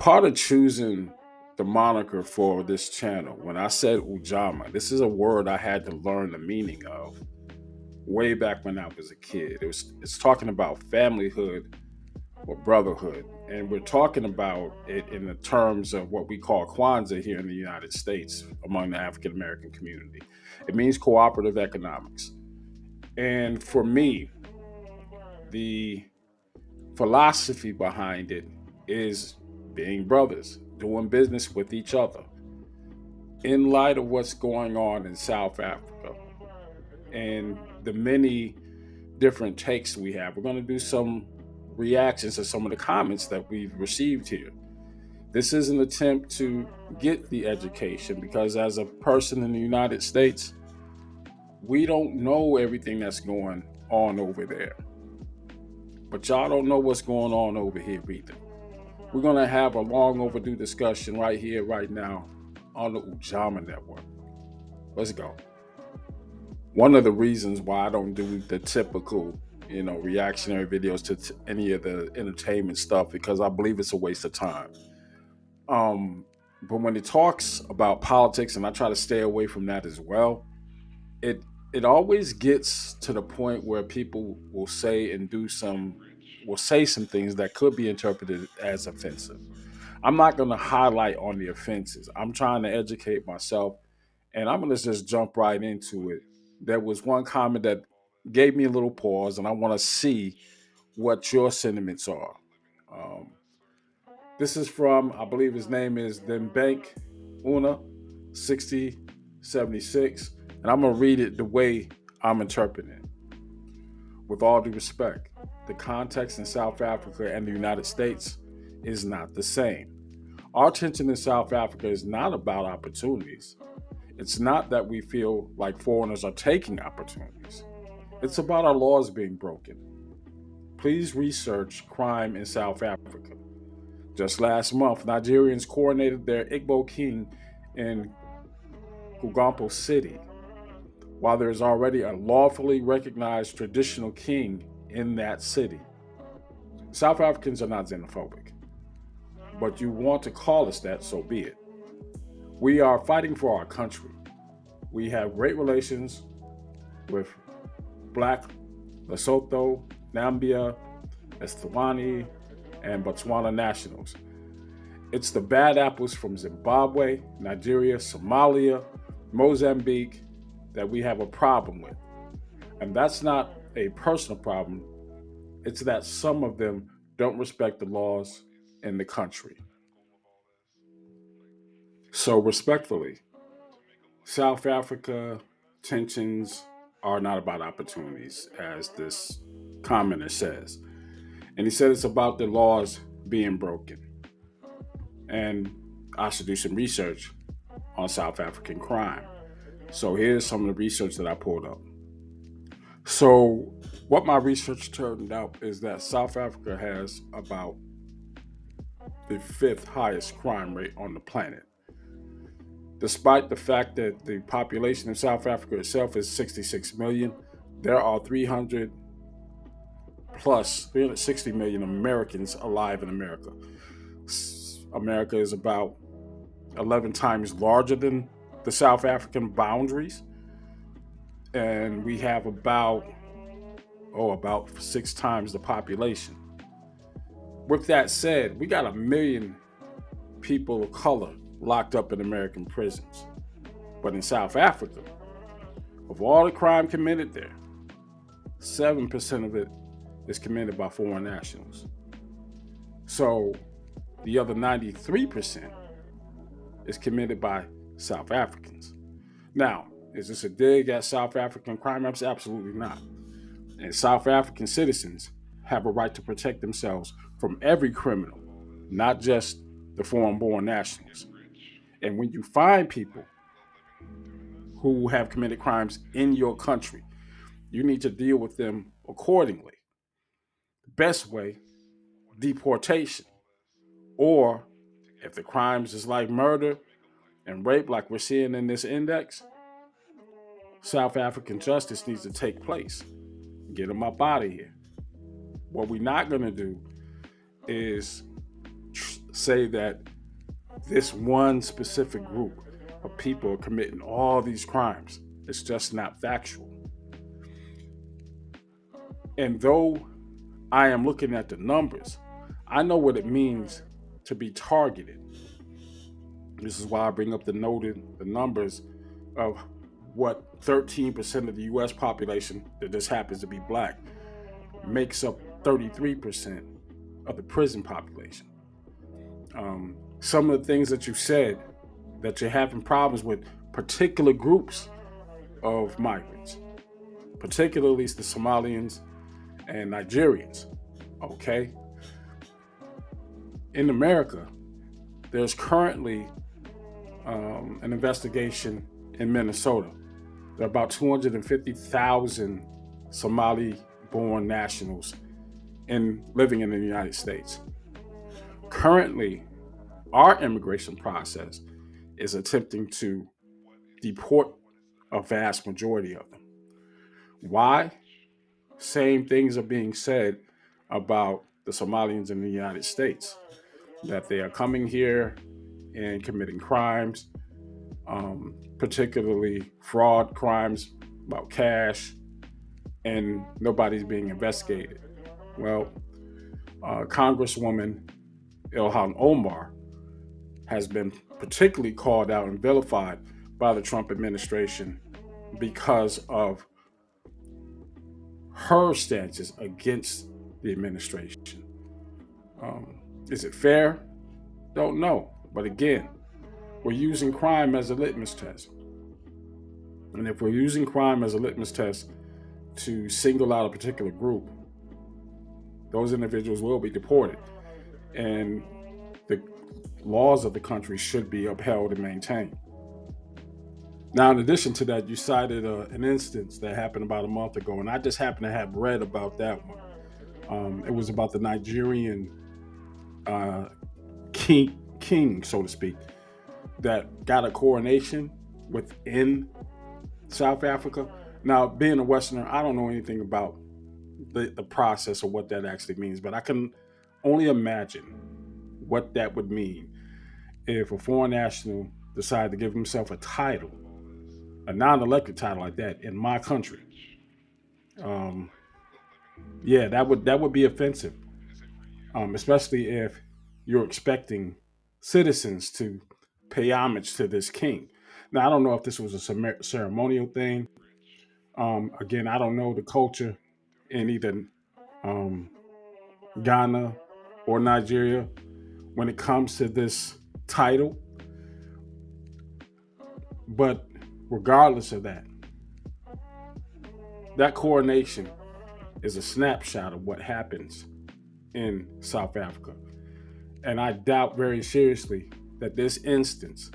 part of choosing the moniker for this channel, when I said Ujamaa, this is a word I had to learn the meaning of way back when I was a kid. It's talking about familyhood or brotherhood. And we're talking about it in the terms of what we call Kwanzaa here in the United States among the African American community. It means cooperative economics. And for me, the philosophy behind it is being brothers, doing business with each other. In light of what's going on in South Africa and the many different takes we have, we're going to do some reactions to some of the comments that we've received here. This is an attempt to get the education because, as a person in the United States, we don't know everything that's going on over there. But y'all don't know what's going on over here either. We're going to have a long overdue discussion right here, right now on the Ujamaa Network. Let's go. One of the reasons why I don't do the typical, reactionary videos to any of the entertainment stuff, because I believe it's a waste of time. But when it talks about politics, and I try to stay away from that as well, it always gets to the point where people will say some things that could be interpreted as offensive. I'm not going to highlight on the offenses. I'm trying to educate myself, and I'm going to just jump right into it. There was one comment that gave me a little pause, and I want to see what your sentiments are. Um, this is from, I believe his name is Bank Una 6076, and I'm going to read it the way I'm interpreting it. With all due respect, the context in South Africa and the United States is not the same. Our tension in South Africa is not about opportunities. It's not that we feel like foreigners are taking opportunities. It's about our laws being broken. Please research crime in South Africa. Just last month, Nigerians coronated their Igbo king in Kugampo City, while there is already a lawfully recognized traditional king in that city. South Africans are not xenophobic, but you want to call us that, so be it. We are fighting for our country. We have great relations with Black, Lesotho, Nambia, Eswatini, and Botswana nationals. It's the bad apples from Zimbabwe, Nigeria, Somalia, Mozambique that we have a problem with. And that's not a personal problem. It's that some of them don't respect the laws in the country. So respectfully, South Africa tensions are not about opportunities, as this commenter says. And he said it's about the laws being broken. And I should do some research on South African crime. So here's some of the research that I pulled up. So what my research turned out is that South Africa has about the fifth highest crime rate on the planet. Despite the fact that the population of South Africa itself is 66 million, there are 360 million Americans alive in America. America is about 11 times larger than the South African boundaries. And we have about 6 times the population. With that said, we got 1 million people of color locked up in American prisons. But in South Africa, of all the crime committed there, 7% of it is committed by foreign nationals. So the other 93% is committed by South Africans. Now, is this a dig at South African crime? Absolutely not. And South African citizens have a right to protect themselves from every criminal, not just the foreign-born nationals. And when you find people who have committed crimes in your country, you need to deal with them accordingly. The best way, deportation. Or if the crimes is like murder and rape, like we're seeing in this index, South African justice needs to take place. Get them up out of here. What we're not going to do is say that this one specific group of people are committing all these crimes. It's just not factual. And though I am looking at the numbers, I know what it means to be targeted. This is why I bring up the numbers of what 13% of the US population that just happens to be black makes up 33% of the prison population. Some of the things that you said, that you're having problems with particular groups of migrants, particularly the Somalians and Nigerians. Okay. In America, there's currently an investigation in Minnesota. There are about 250,000 Somali-born nationals living in the United States. Currently, our immigration process is attempting to deport a vast majority of them. Why? Same things are being said about the Somalians in the United States, that they are coming here and committing crimes, particularly fraud crimes about cash, and nobody's being investigated. Well, Congresswoman Ilhan Omar has been particularly called out and vilified by the Trump administration because of her stances against the administration. Is it fair? Don't know. But again, we're using crime as a litmus test. And if we're using crime as a litmus test to single out a particular group, those individuals will be deported. And the laws of the country should be upheld and maintained. Now, in addition to that, you cited an instance that happened about a month ago, and I just happen to have read about that one. It was about the Nigerian king, so to speak, that got a coronation within South Africa. Now, being a Westerner, I don't know anything about the process or what that actually means, but I can only imagine what that would mean if a foreign national decided to give himself a title, a non-elected title like that in my country. Yeah, that would be offensive, especially if you're expecting citizens to pay homage to this king. Now, I don't know if this was a ceremonial thing. Again, I don't know the culture in either um, Ghana or Nigeria when it comes to this title. But regardless of that, that coronation is a snapshot of what happens in South Africa. And I doubt very seriously that this instance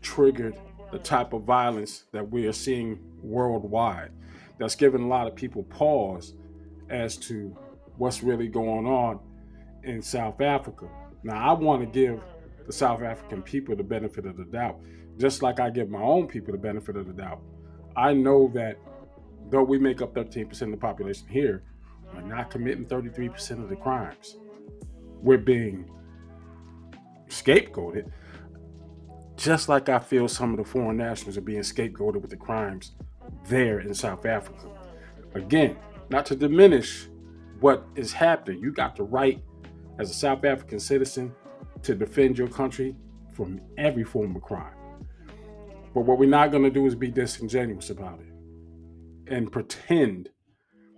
triggered the type of violence that we are seeing worldwide. That's given a lot of people pause as to what's really going on in South Africa. Now, I want to give the South African people the benefit of the doubt, just like I give my own people the benefit of the doubt. I know that though we make up 13% of the population here, we're not committing 33% of the crimes. We're being scapegoated, just like I feel some of the foreign nationals are being scapegoated with the crimes there in South Africa. Again, not to diminish what is happening. You got the right as a South African citizen to defend your country from every form of crime. But what we're not going to do is be disingenuous about it and pretend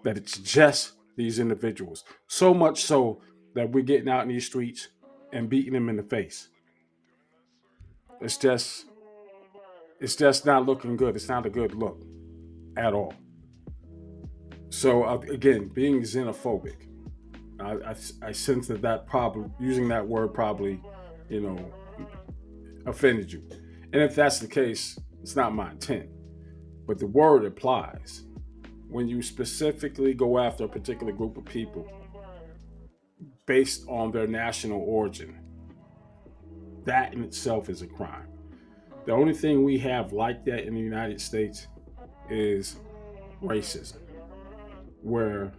that it's just these individuals. So much so that we're getting out in these streets and beating them in the face. It's just it's just not looking good. It's not a good look at all. So again, being xenophobic, I sense that probably using that word probably, you know, offended you. And if that's the case, it's not my intent. But the word applies. When you specifically go after a particular group of people based on their national origin, that in itself is a crime. The only thing we have like that in the United States is racism, where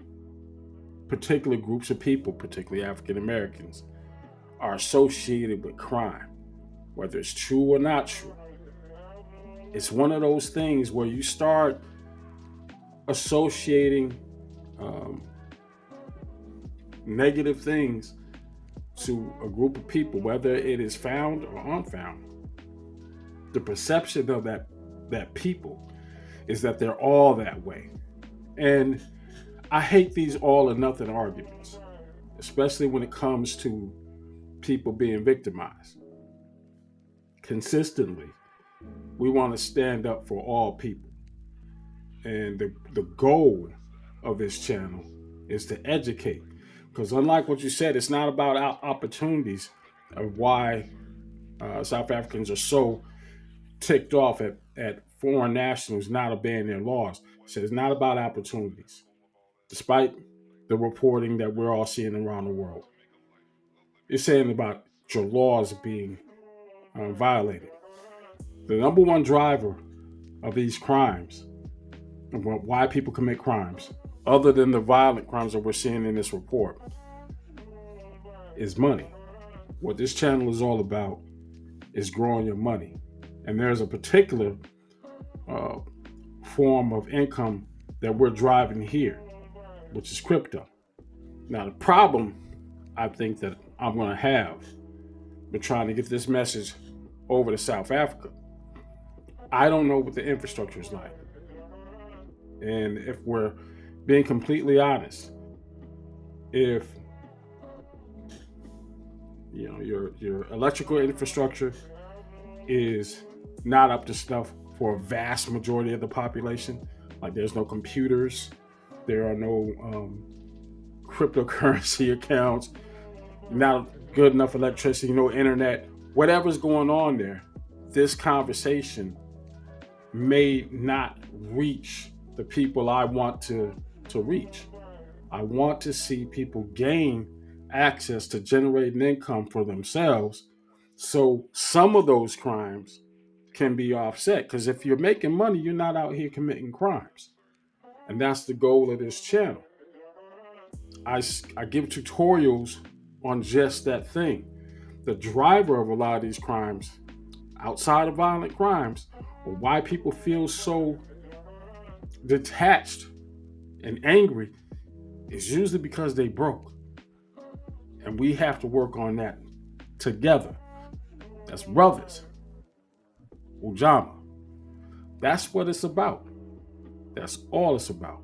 particular groups of people, particularly African Americans, are associated with crime, whether it's true or not true. It's one of those things where you start associating um, negative things to a group of people, whether it is found or unfound. The perception of that people is that they're all that way. And I hate these all or nothing arguments, especially when it comes to people being victimized. Consistently, we want to stand up for all people. And the goal of this channel is to educate. Because unlike what you said, it's not about opportunities of why South Africans are so ticked off at foreign nationals not obeying their laws. So it's not about opportunities, despite the reporting that we're all seeing around the world. It's saying about your laws being violated. The number one driver of these crimes, and why people commit crimes, other than the violent crimes that we're seeing in this report, is money. What this channel is all about is growing your money. And there's a particular uh, form of income that we're driving here, which is crypto. Now, the problem I think that I'm going to have with trying to get this message over to South Africa, I don't know what the infrastructure is like. And if we're being completely honest, if your electrical infrastructure is not up to snuff for a vast majority of the population, like there's no computers, there are no cryptocurrency accounts, not good enough electricity, no internet, whatever's going on there, this conversation may not reach the people I want to reach. I want to see people gain access to generating income for themselves, so some of those crimes can be offset. Because if you're making money, you're not out here committing crimes. And that's the goal of this channel. I give tutorials on just that thing. The driver of a lot of these crimes, outside of violent crimes, or why people feel so detached and angry, is usually because they broke. And we have to work on that together. That's brothers. Ujamaa. That's what it's about. That's all it's about.